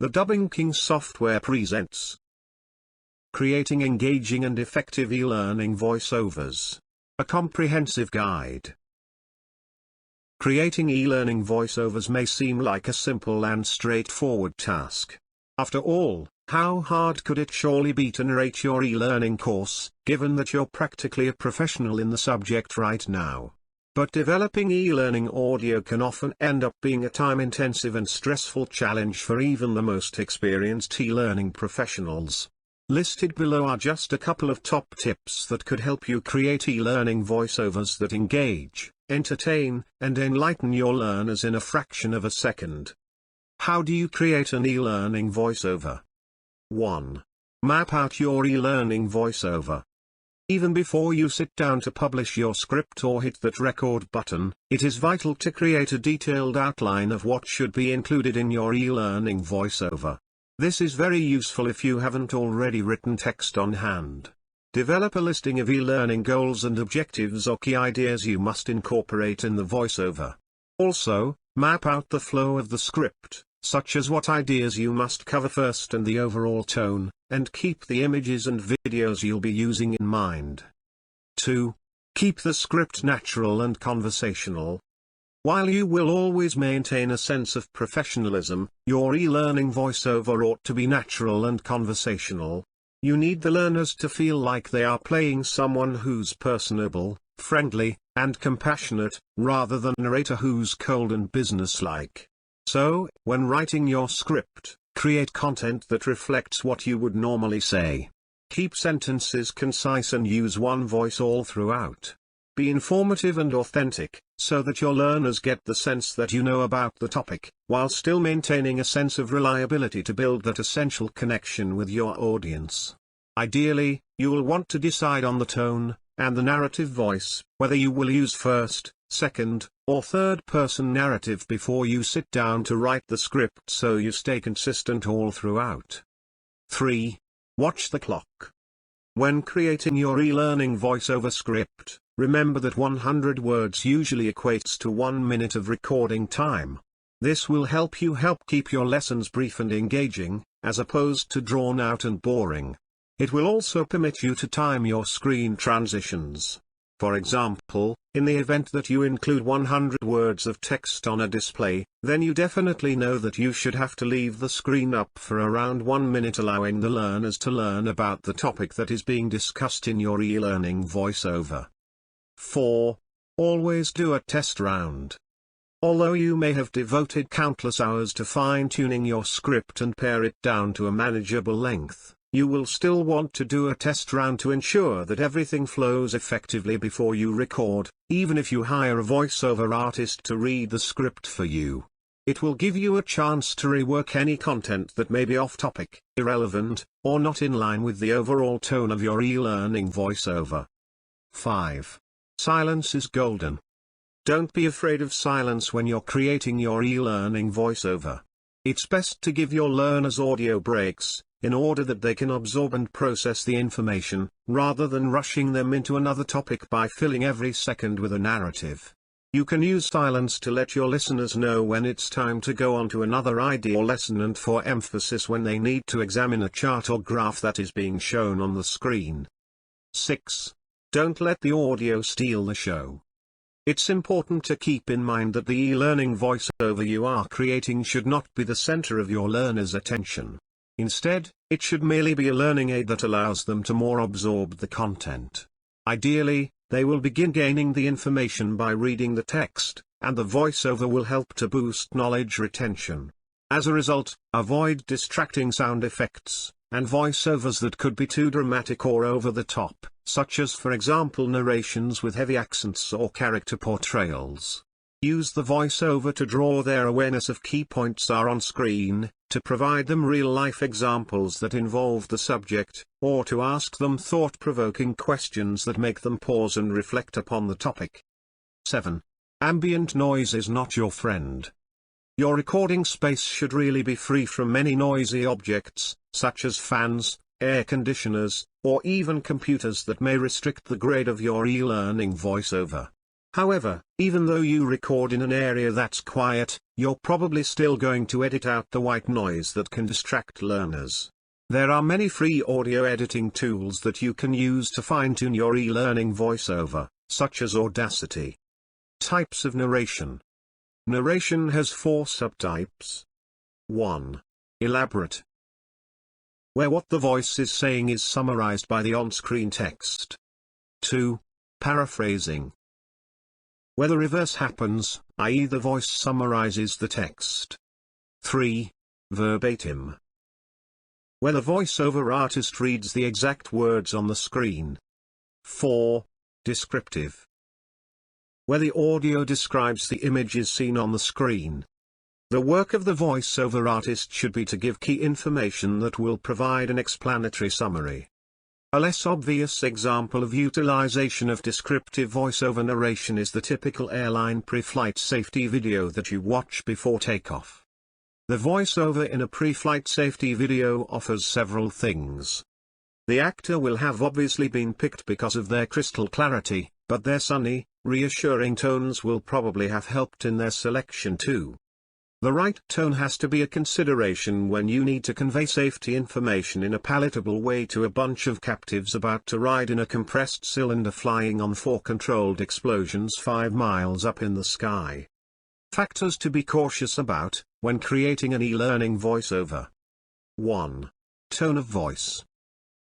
The Dubbing King software presents Creating Engaging and Effective eLearning Voiceovers. A comprehensive guide. Creating eLearning voiceovers may seem like a simple and straightforward task. After all, how hard could it surely be to narrate your eLearning course, given that you're practically a professional in the subject right now? But developing eLearning audio can often end up being a time-intensive and stressful challenge for even the most experienced eLearning professionals. Listed below are just a couple of top tips that could help you create eLearning voiceovers that engage, entertain, and enlighten your learners in a fraction of a second. How do you create an eLearning voiceover? 1. Map out your eLearning voiceover. Even before you sit down to publish your script or hit that record button, it is vital to create a detailed outline of what should be included in your eLearning voiceover. This is very useful if you haven't already written text on hand. Develop a listing of eLearning goals and objectives or key ideas you must incorporate in the voiceover. Also, map out the flow of the script, such as what ideas you must cover first and the overall tone, and keep the images and videos you'll be using in mind. 2. Keep the script natural and conversational. While you will always maintain a sense of professionalism, your eLearning voiceover ought to be natural and conversational. You need the learners to feel like they are playing someone who's personable, friendly, and compassionate, rather than a narrator who's cold and businesslike. So, when writing your script, create content that reflects what you would normally say. Keep sentences concise and use one voice all throughout. Be informative and authentic, so that your learners get the sense that you know about the topic, while still maintaining a sense of reliability to build that essential connection with your audience. Ideally, you will want to decide on the tone, and the narrative voice, whether you will use first, second, or third-person narrative before you sit down to write the script so you stay consistent all throughout. 3. Watch the clock. When creating your eLearning voiceover script, remember that 100 words usually equates to 1 minute of recording time. This will help you keep your lessons brief and engaging, as opposed to drawn out and boring. It will also permit you to time your screen transitions. For example, in the event that you include 100 words of text on a display, then you definitely know that you should have to leave the screen up for around 1 minute, allowing the learners to learn about the topic that is being discussed in your eLearning voiceover. 4. Always do a test round. Although you may have devoted countless hours to fine-tuning your script and pare it down to a manageable length, you will still want to do a test round to ensure that everything flows effectively before you record, even if you hire a voiceover artist to read the script for you. It will give you a chance to rework any content that may be off-topic, irrelevant, or not in line with the overall tone of your eLearning voiceover. 5. Silence is golden. Don't be afraid of silence when you're creating your eLearning voiceover. It's best to give your learners audio breaks, in order that they can absorb and process the information, rather than rushing them into another topic by filling every second with a narrative. You can use silence to let your listeners know when it's time to go on to another idea or lesson, and for emphasis when they need to examine a chart or graph that is being shown on the screen. 6. Don't let the audio steal the show. It's important to keep in mind that the eLearning voiceover you are creating should not be the center of your learners' attention. Instead, it should merely be a learning aid that allows them to more absorb the content. Ideally, they will begin gaining the information by reading the text, and the voiceover will help to boost knowledge retention. As a result, avoid distracting sound effects, and voiceovers that could be too dramatic or over the top, such as for example narrations with heavy accents or character portrayals. Use the voiceover to draw their awareness of key points are on screen, to provide them real-life examples that involve the subject, or to ask them thought-provoking questions that make them pause and reflect upon the topic. 7. Ambient noise is not your friend. Your recording space should really be free from many noisy objects, such as fans, air conditioners, or even computers that may restrict the grade of your eLearning voiceover. However, even though you record in an area that's quiet, you're probably still going to edit out the white noise that can distract learners. There are many free audio editing tools that you can use to fine-tune your e-learning voiceover, such as Audacity. Types of narration. Narration has 4 subtypes. 1. Elaborate, where what the voice is saying is summarized by the on-screen text. 2. Paraphrasing, where the reverse happens, i.e. the voice summarizes the text. 3. Verbatim, where the voiceover artist reads the exact words on the screen. 4. Descriptive, where the audio describes the images seen on the screen. The work of the voiceover artist should be to give key information that will provide an explanatory summary. A less obvious example of utilization of descriptive voiceover narration is the typical airline pre-flight safety video that you watch before takeoff. The voiceover in a pre-flight safety video offers several things. The actor will have obviously been picked because of their crystal clarity, but their sunny, reassuring tones will probably have helped in their selection too. The right tone has to be a consideration when you need to convey safety information in a palatable way to a bunch of captives about to ride in a compressed cylinder flying on 4 controlled explosions 5 miles up in the sky. Factors to be cautious about when creating an e-learning voiceover. 1. Tone of voice.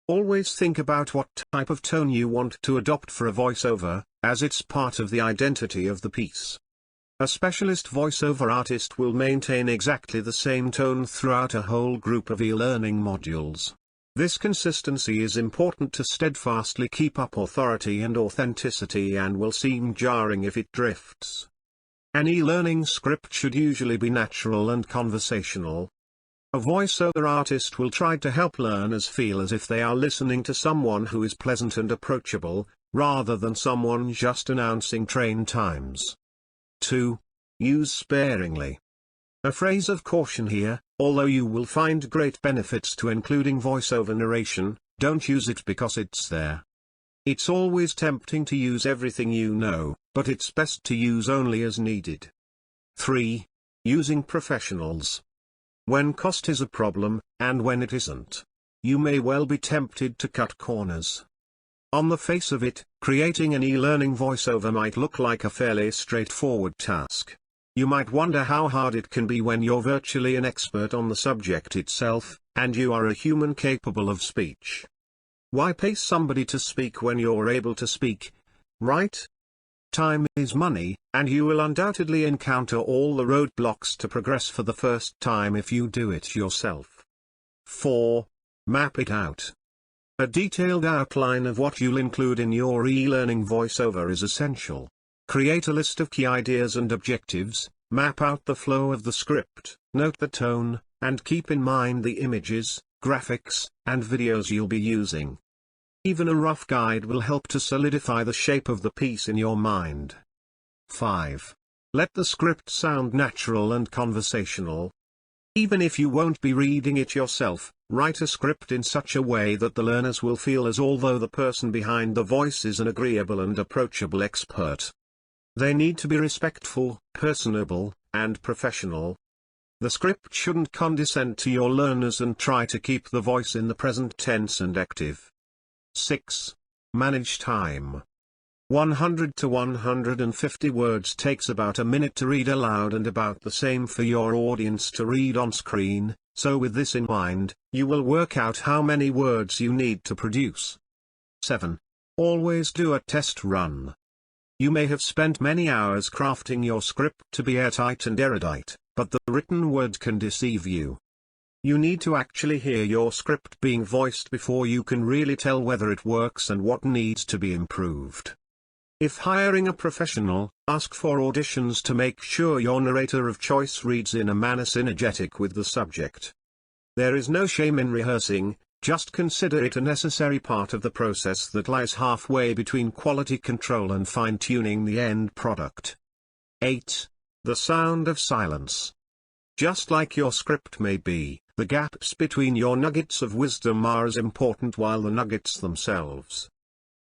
Always think about what type of tone you want to adopt for a voiceover, as it's part of the identity of the piece. A specialist voiceover artist will maintain exactly the same tone throughout a whole group of e-learning modules. This consistency is important to steadfastly keep up authority and authenticity and will seem jarring if it drifts. An e-learning script should usually be natural and conversational. A voiceover artist will try to help learners feel as if they are listening to someone who is pleasant and approachable, rather than someone just announcing train times. 2. Use sparingly. A phrase of caution here: although you will find great benefits to including voiceover narration, don't use it because it's there. It's always tempting to use everything you know, but it's best to use only as needed. 3. Using professionals. When cost is a problem, and when it isn't, you may well be tempted to cut corners. On the face of it, creating an e-learning voiceover might look like a fairly straightforward task. You might wonder how hard it can be when you're virtually an expert on the subject itself, and you are a human capable of speech. Why pay somebody to speak when you're able to speak, right? Time is money, and you will undoubtedly encounter all the roadblocks to progress for the first time if you do it yourself. 4. Map it out. A detailed outline of what you'll include in your e-learning voiceover is essential. Create a list of key ideas and objectives, map out the flow of the script, note the tone, and keep in mind the images, graphics, and videos you'll be using. Even a rough guide will help to solidify the shape of the piece in your mind. 5. Let the script sound natural and conversational. Even if you won't be reading it yourself, write a script in such a way that the learners will feel as although the person behind the voice is an agreeable and approachable expert. They need to be respectful, personable, and professional. The script shouldn't condescend to your learners and try to keep the voice in the present tense and active. 6. Manage time. 100 to 150 words takes about a minute to read aloud and about the same for your audience to read on screen, so with this in mind, you will work out how many words you need to produce. 7. Always do a test run. You may have spent many hours crafting your script to be airtight and erudite, but the written word can deceive you. You need to actually hear your script being voiced before you can really tell whether it works and what needs to be improved. If hiring a professional, ask for auditions to make sure your narrator of choice reads in a manner synergetic with the subject. There is no shame in rehearsing, just consider it a necessary part of the process that lies halfway between quality control and fine-tuning the end product. 8. The sound of silence. Just like your script may be, the gaps between your nuggets of wisdom are as important while the nuggets themselves.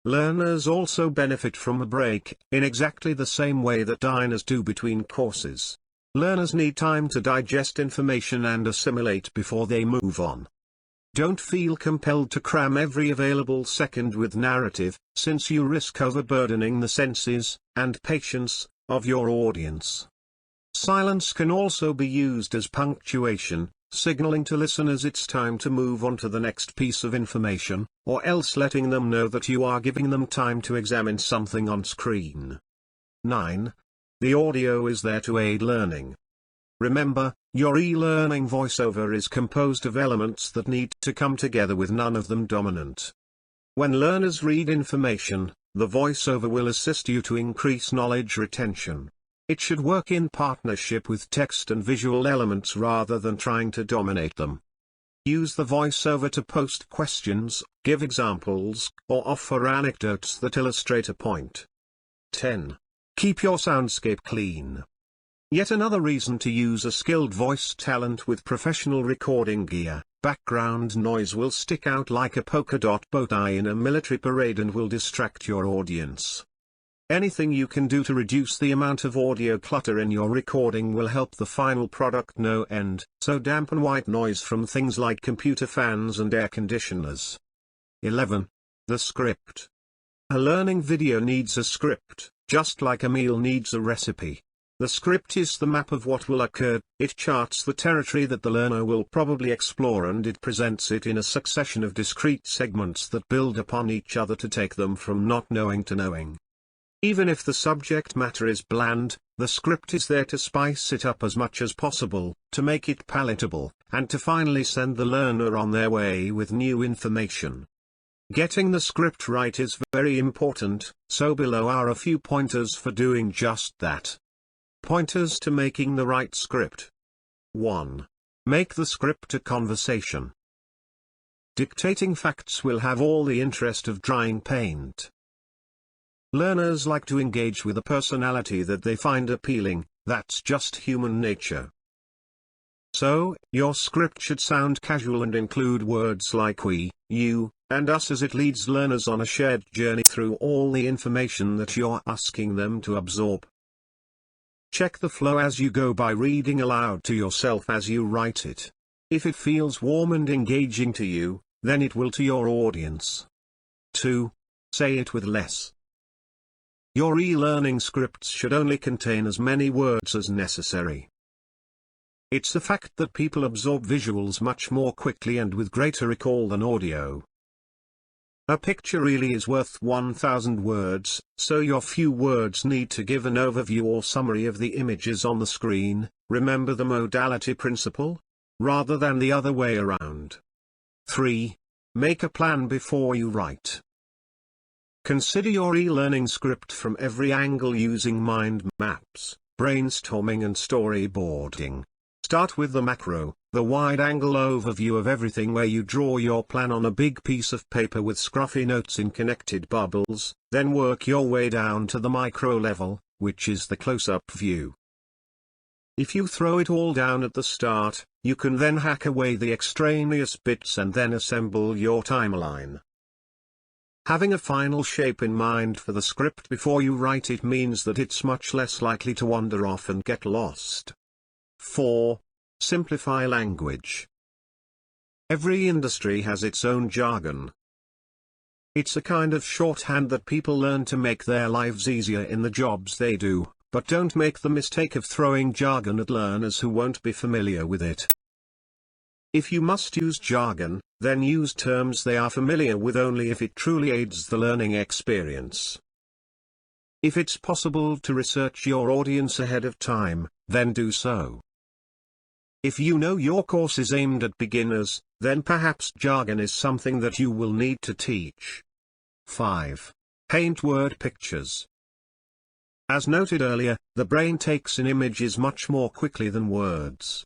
Learners also benefit from a break, in exactly the same way that diners do between courses. Learners need time to digest information and assimilate before they move on. Don't feel compelled to cram every available second with narrative, since you risk overburdening the senses and patience of your audience. Silence can also be used as punctuation, signaling to listeners it's time to move on to the next piece of information, or else letting them know that you are giving them time to examine something on screen. 9. The audio is there to aid learning. Remember, your e-learning voiceover is composed of elements that need to come together with none of them dominant. When learners read information, the voiceover will assist you to increase knowledge retention. It should work in partnership with text and visual elements rather than trying to dominate them. Use the voiceover to post questions, give examples, or offer anecdotes that illustrate a point. 10. Keep your soundscape clean. Yet another reason to use a skilled voice talent with professional recording gear. Background noise will stick out like a polka dot bow tie in a military parade and will distract your audience. Anything you can do to reduce the amount of audio clutter in your recording will help the final product no end, so dampen white noise from things like computer fans and air conditioners. 11. The script. A learning video needs a script, just like a meal needs a recipe. The script is the map of what will occur, it charts the territory that the learner will probably explore, and it presents it in a succession of discrete segments that build upon each other to take them from not knowing to knowing. Even if the subject matter is bland, the script is there to spice it up as much as possible, to make it palatable, and to finally send the learner on their way with new information. Getting the script right is very important, so below are a few pointers for doing just that. Pointers to making the right script. 1. Make the script a conversation. Dictating facts will have all the interest of drying paint. Learners like to engage with a personality that they find appealing, that's just human nature. So, your script should sound casual and include words like we, you, and us as it leads learners on a shared journey through all the information that you're asking them to absorb. Check the flow as you go by reading aloud to yourself as you write it. If it feels warm and engaging to you, then it will to your audience. 2. Say it with less. Your e-learning scripts should only contain as many words as necessary. It's a fact that people absorb visuals much more quickly and with greater recall than audio. A picture really is worth 1,000 words, so your few words need to give an overview or summary of the images on the screen. Remember the modality principle? Rather than the other way around. 3. Make a plan before you write. Consider your e-learning script from every angle using mind maps, brainstorming and storyboarding. Start with the macro, the wide-angle overview of everything, where you draw your plan on a big piece of paper with scruffy notes in connected bubbles, then work your way down to the micro level, which is the close-up view. If you throw it all down at the start, you can then hack away the extraneous bits and then assemble your timeline. Having a final shape in mind for the script before you write it means that it's much less likely to wander off and get lost. 4. Simplify language. Every industry has its own jargon. It's a kind of shorthand that people learn to make their lives easier in the jobs they do, but don't make the mistake of throwing jargon at learners who won't be familiar with it. If you must use jargon, then use terms they are familiar with only if it truly aids the learning experience. If it's possible to research your audience ahead of time, then do so. If you know your course is aimed at beginners, then perhaps jargon is something that you will need to teach. 5. Paint word pictures. As noted earlier, the brain takes in images much more quickly than words.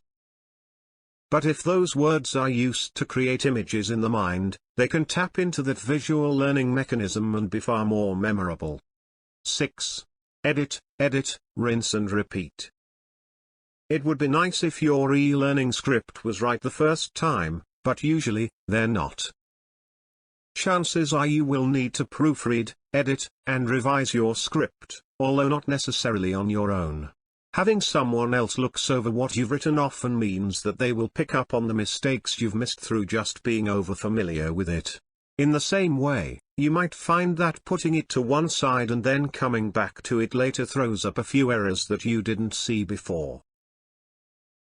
But if those words are used to create images in the mind, they can tap into that visual learning mechanism and be far more memorable. 6. Edit, rinse and repeat. It would be nice if your e-learning script was right the first time, but usually, they're not. chances are you will need to proofread, edit, and revise your script, although not necessarily on your own. Having someone else looks over what you've written often means that they will pick up on the mistakes you've missed through just being overfamiliar with it. In the same way, you might find that putting it to one side and then coming back to it later throws up a few errors that you didn't see before.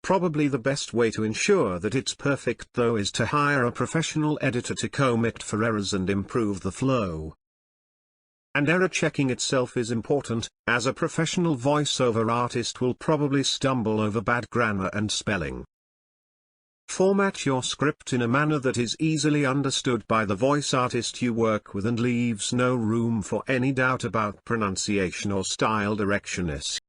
Probably the best way to ensure that it's perfect though is to hire a professional editor to comb it for errors and improve the flow. And error checking itself is important, as a professional voiceover artist will probably stumble over bad grammar and spelling. Format your script in a manner that is easily understood by the voice artist you work with and leaves no room for any doubt about pronunciation or style direction.